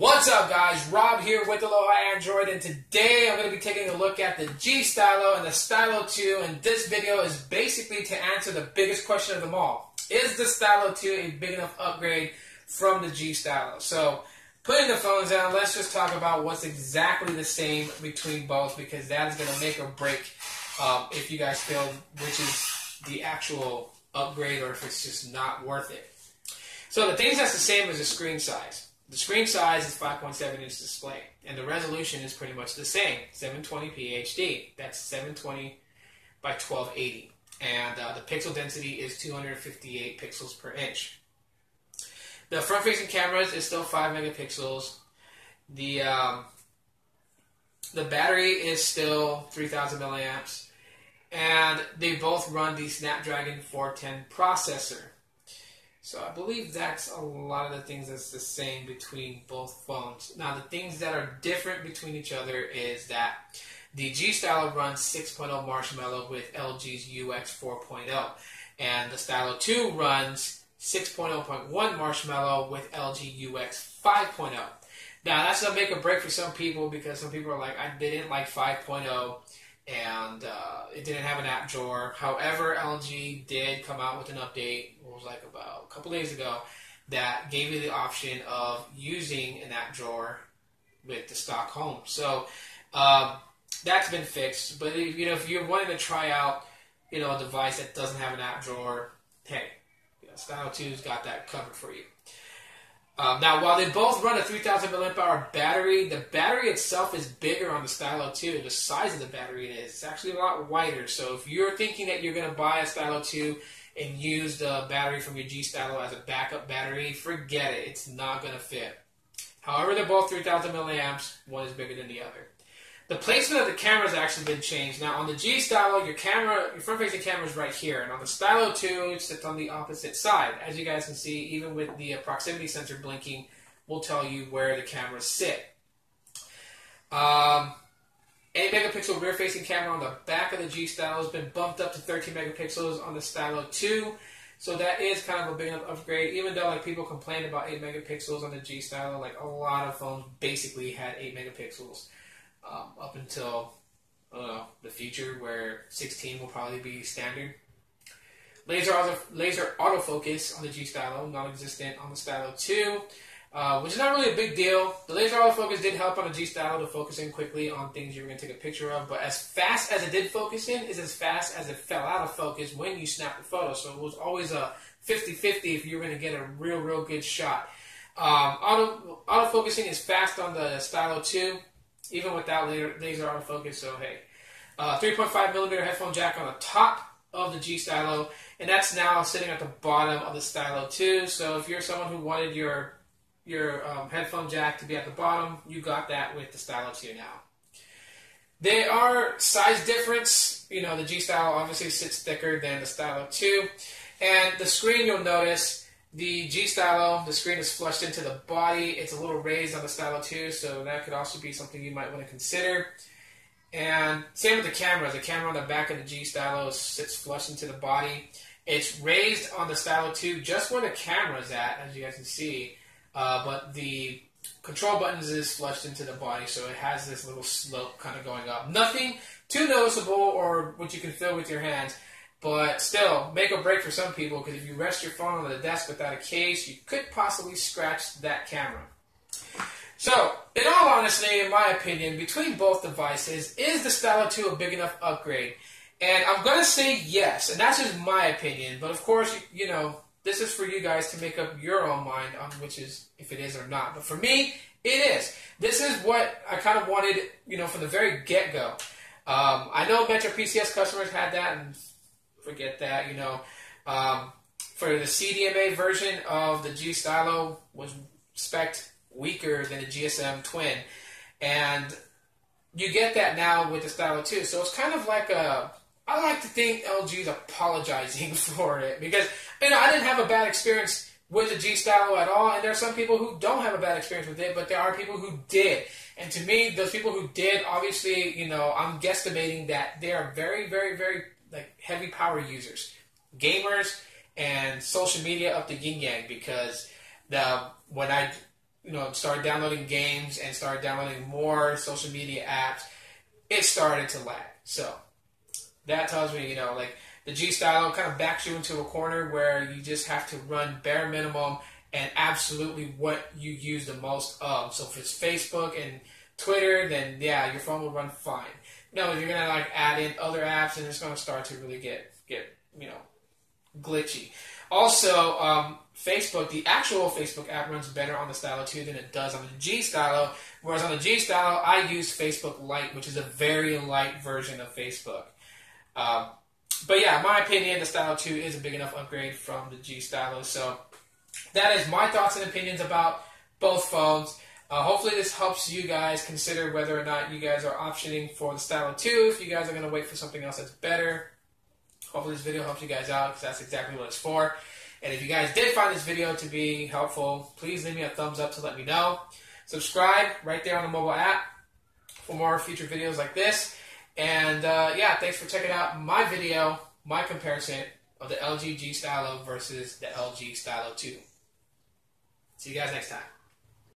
What's up, guys? Rob here with Aloha Android, and today I'm going to be taking a look at the G Stylo and the Stylo 2, and this video is basically to answer the biggest question of them all. Is the Stylo 2 a big enough upgrade from the G Stylo? So, putting the phones down, let's just talk about what's exactly the same between both, because that is going to make or break if you guys feel which is the actual upgrade or if it's just not worth it. So the things that's the same is the screen size. The screen size is 5.7 inch display, and the resolution is pretty much the same, 720p HD. That's 720 by 1280, and the pixel density is 258 pixels per inch. The front-facing cameras is still 5 megapixels. The battery is still 3,000 milliamps, and they both run the Snapdragon 410 processor. So I believe that's a lot of the things that's the same between both phones. Now, the things that are different between each other is that the G Stylo runs 6.0 Marshmallow with LG's UX 4.0, and the Stylo 2 runs 6.0.1 Marshmallow with LG UX 5.0. Now, that's a make or break for some people, because some people are like, I didn't like 5.0, and it didn't have an app drawer. However, LG did come out with an update, it was like about a couple days ago, that gave you the option of using an app drawer with the stock home. So that's been fixed. But if you're wanting to try out a device that doesn't have an app drawer, hey, Stylo 2's got that covered for you. Now, while they both run a 3,000 mAh battery, the battery itself is bigger on the Stylo 2. The size of the battery is actually a lot wider. So if you're thinking that you're going to buy a Stylo 2 and use the battery from your G Stylo as a backup battery, forget it. It's not going to fit. However, they're both 3,000 milliamps. One is bigger than the other. The placement of the camera has actually been changed. Now, on the G Stylo, your front-facing camera is right here, and on the Stylo 2, it sits on the opposite side. As you guys can see, even with the proximity sensor blinking, will tell you where the cameras sit. 8-megapixel rear-facing camera on the back of the G Stylo has been bumped up to 13 megapixels on the Stylo 2. So that is kind of a big enough upgrade, even though people complained about 8 megapixels on the G Stylo. A lot of phones basically had 8 megapixels. Up until the future, where 16 will probably be standard. Laser autofocus on the G Stylo, non-existent on the Stylo 2, which is not really a big deal. The laser autofocus did help on the G Stylo to focus in quickly on things you were going to take a picture of, but as fast as it did focus in is as fast as it fell out of focus when you snapped the photo. So it was always a 50-50 if you were going to get a real good shot. Autofocusing is fast on the Stylo 2. Even without laser autofocus, so hey. 3.5mm headphone jack on the top of the G Stylo, and that's now sitting at the bottom of the Stylo 2. So if you're someone who wanted your headphone jack to be at the bottom, you got that with the Stylo 2 now. They are size difference. The G Stylo obviously sits thicker than the Stylo 2, and the screen, you'll notice, the G Stylo, the screen is flushed into the body. It's a little raised on the Stylo 2, so that could also be something you might want to consider. And same with the camera. The camera on the back of the G Stylo sits flush into the body. It's raised on the Stylo 2 just where the camera is at, as you guys can see. But the control buttons is flushed into the body, so it has this little slope kind of going up. Nothing too noticeable or what you can feel with your hands. But still, make or break for some people, because if you rest your phone on the desk without a case, you could possibly scratch that camera. So, in all honesty, in my opinion, between both devices, is the Stylo 2 a big enough upgrade? And I'm going to say yes, and that's just my opinion. But of course, this is for you guys to make up your own mind on which is, if it is or not. But for me, it is. This is what I kind of wanted, from the very get-go. I know Metro PCS customers had that, and forget that, for the CDMA version of the G Stylo was spec'd weaker than the GSM Twin, and you get that now with the Stylo 2. So it's kind of like I like to think LG's apologizing for it, because I didn't have a bad experience with the G Stylo at all, and there are some people who don't have a bad experience with it, but there are people who did. And to me, those people who did, obviously, I'm guesstimating that they are very, very, very heavy power users, gamers, and social media up the yin yang, because when I started downloading games and started downloading more social media apps, it started to lag. So that tells me, like the G Stylo kind of backs you into a corner where you just have to run bare minimum and absolutely what you use the most of. So if it's Facebook and Twitter, then yeah, your phone will run fine. No, you're gonna like add in other apps, and it's gonna start to really get glitchy. Also, Facebook, the actual Facebook app runs better on the Stylo 2 than it does on the G Stylo. Whereas on the G Stylo, I use Facebook Lite, which is a very light version of Facebook. But yeah, in my opinion, the Stylo 2 is a big enough upgrade from the G Stylo. So that is my thoughts and opinions about both phones. Hopefully this helps you guys consider whether or not you guys are optioning for the Stylo 2, if you guys are going to wait for something else that's better. Hopefully this video helps you guys out, because that's exactly what it's for. And if you guys did find this video to be helpful, please leave me a thumbs up to let me know. Subscribe right there on the mobile app for more future videos like this. And yeah, thanks for checking out my video, my comparison of the LG G Stylo versus the LG Stylo 2. See you guys next time.